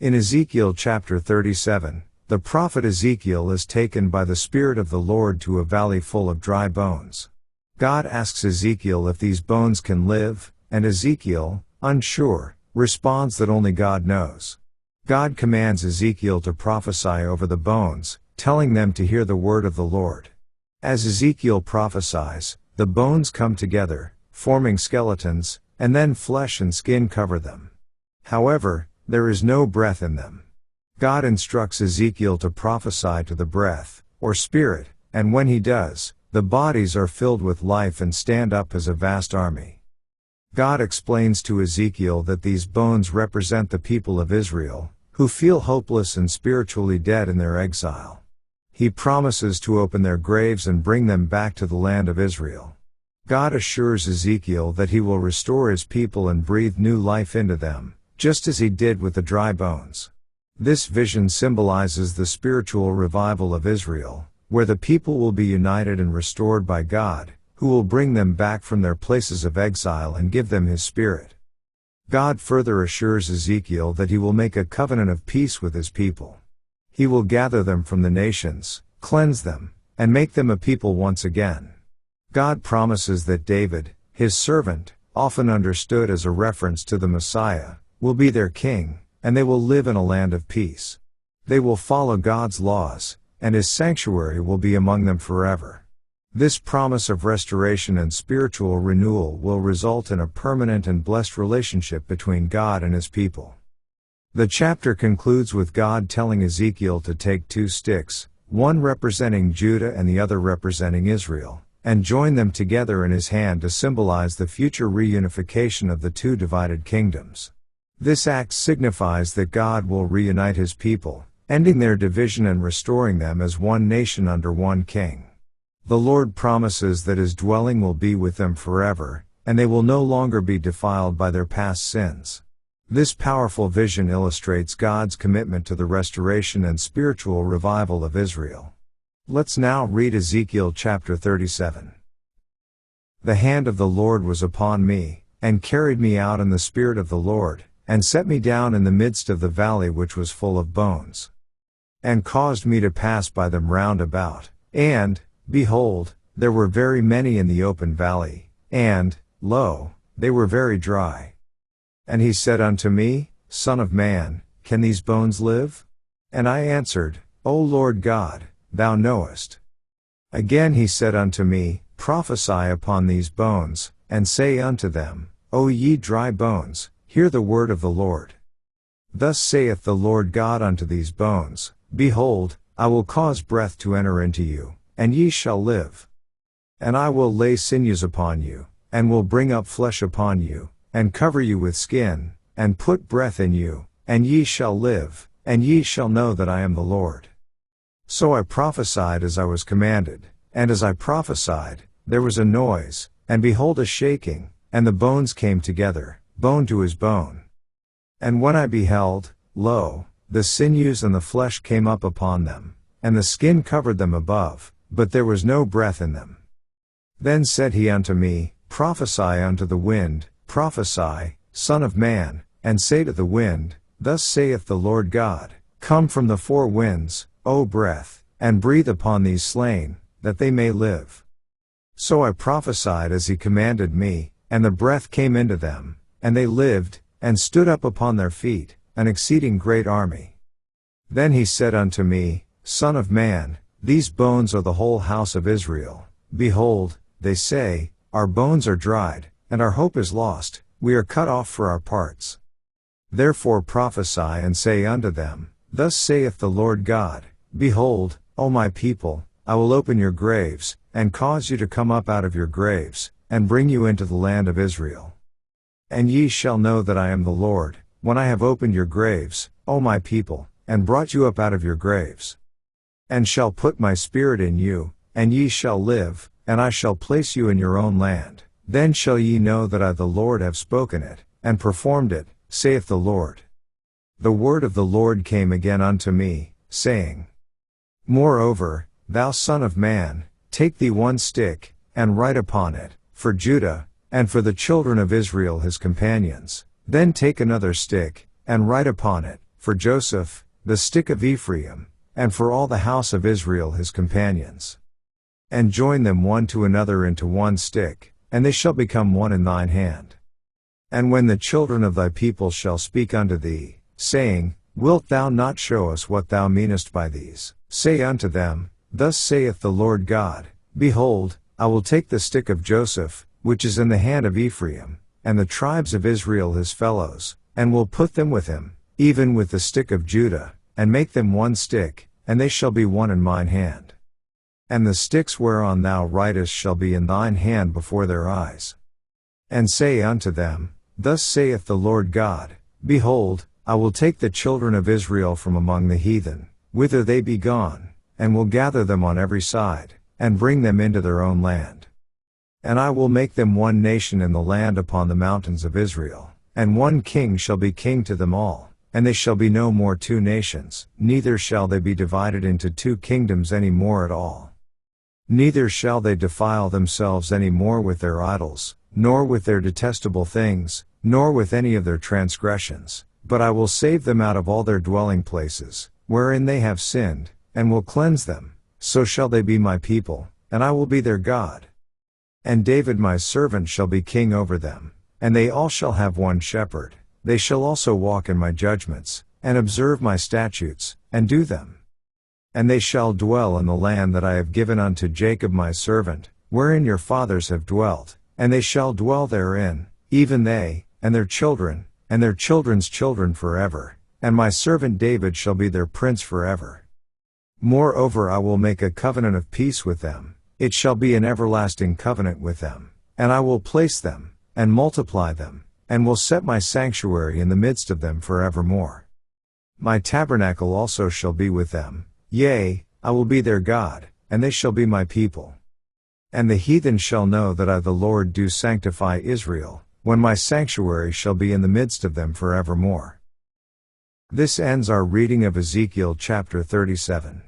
In Ezekiel Chapter 37, the prophet Ezekiel is taken by the Spirit of the Lord to a valley full of dry bones. God asks Ezekiel if these bones can live, and Ezekiel, unsure, responds that only God knows. God commands Ezekiel to prophesy over the bones, telling them to hear the word of the Lord. As Ezekiel prophesies, the bones come together, forming skeletons, and then flesh and skin cover them. However, there is no breath in them. God instructs Ezekiel to prophesy to the breath, or spirit, and when he does, the bodies are filled with life and stand up as a vast army. God explains to Ezekiel that these bones represent the people of Israel, who feel hopeless and spiritually dead in their exile. He promises to open their graves and bring them back to the land of Israel. God assures Ezekiel that he will restore his people and breathe new life into them, just as he did with the dry bones. This vision symbolizes the spiritual revival of Israel, where the people will be united and restored by God, who will bring them back from their places of exile and give them his Spirit. God further assures Ezekiel that he will make a covenant of peace with his people. He will gather them from the nations, cleanse them, and make them a people once again. God promises that David, his servant, often understood as a reference to the Messiah, will be their king, and they will live in a land of peace. They will follow God's laws, and his sanctuary will be among them forever. This promise of restoration and spiritual renewal will result in a permanent and blessed relationship between God and his people. The chapter concludes with God telling Ezekiel to take 2 sticks, one representing Judah and the other representing Israel, and join them together in his hand to symbolize the future reunification of the 2 divided kingdoms. This act signifies that God will reunite his people, ending their division and restoring them as one nation under one king. The Lord promises that his dwelling will be with them forever, and they will no longer be defiled by their past sins. This powerful vision illustrates God's commitment to the restoration and spiritual revival of Israel. Let's now read Ezekiel chapter 37. The hand of the Lord was upon me, and carried me out in the spirit of the Lord, and set me down in the midst of the valley which was full of bones. And caused me to pass by them round about, and, behold, there were very many in the open valley, and, lo, they were very dry. And he said unto me, Son of man, can these bones live? And I answered, O Lord God, thou knowest. Again he said unto me, Prophesy upon these bones, and say unto them, O ye dry bones, hear the word of the Lord. Thus saith the Lord God unto these bones, Behold, I will cause breath to enter into you, and ye shall live. And I will lay sinews upon you, and will bring up flesh upon you, and cover you with skin, and put breath in you, and ye shall live, and ye shall know that I am the Lord. So I prophesied as I was commanded, and as I prophesied, there was a noise, and behold a shaking, and the bones came together, bone to his bone. And when I beheld, lo, the sinews and the flesh came up upon them, and the skin covered them above, but there was no breath in them. Then said he unto me, Prophesy unto the wind, prophesy, Son of man, and say to the wind, Thus saith the Lord God, Come from the 4 winds, O breath, and breathe upon these slain, that they may live. So I prophesied as he commanded me, and the breath came into them, and they lived, and stood up upon their feet, an exceeding great army. Then he said unto me, Son of man, these bones are the whole house of Israel. Behold, they say, Our bones are dried, and our hope is lost, we are cut off for our parts. Therefore prophesy and say unto them, Thus saith the Lord God, Behold, O my people, I will open your graves, and cause you to come up out of your graves, and bring you into the land of Israel. And ye shall know that I am the Lord, when I have opened your graves, O my people, and brought you up out of your graves. And shall put my spirit in you, and ye shall live, and I shall place you in your own land. Then shall ye know that I the Lord have spoken it, and performed it, saith the Lord. The word of the Lord came again unto me, saying, Moreover, thou son of man, take thee 1 stick, and write upon it, for Judah, and for the children of Israel his companions. Then take another stick, and write upon it, for Joseph, the stick of Ephraim, and for all the house of Israel his companions. And join them one to another into one stick, and they shall become one in thine hand. And when the children of thy people shall speak unto thee, saying, Wilt thou not show us what thou meanest by these? Say unto them, Thus saith the Lord God, Behold, I will take the stick of Joseph, which is in the hand of Ephraim, and the tribes of Israel his fellows, and will put them with him, even with the stick of Judah, and make them one stick, and they shall be one in mine hand. And the sticks whereon thou writest shall be in thine hand before their eyes. And say unto them, Thus saith the Lord God, Behold, I will take the children of Israel from among the heathen, whither they be gone, and will gather them on every side, and bring them into their own land. And I will make them one nation in the land upon the mountains of Israel, and one king shall be king to them all, and they shall be no more two nations, neither shall they be divided into two kingdoms any more at all. Neither shall they defile themselves any more with their idols, nor with their detestable things, nor with any of their transgressions, but I will save them out of all their dwelling places, wherein they have sinned, and will cleanse them, so shall they be my people, and I will be their God. And David my servant shall be king over them, and they all shall have one shepherd, they shall also walk in my judgments, and observe my statutes, and do them. And they shall dwell in the land that I have given unto Jacob my servant, wherein your fathers have dwelt, and they shall dwell therein, even they, and their children, and their children's children forever, and my servant David shall be their prince forever. Moreover I will make a covenant of peace with them, it shall be an everlasting covenant with them, and I will place them, and multiply them, and will set my sanctuary in the midst of them forevermore. My tabernacle also shall be with them, yea, I will be their God, and they shall be my people. And the heathen shall know that I the Lord do sanctify Israel, when my sanctuary shall be in the midst of them forevermore. This ends our reading of Ezekiel chapter 37.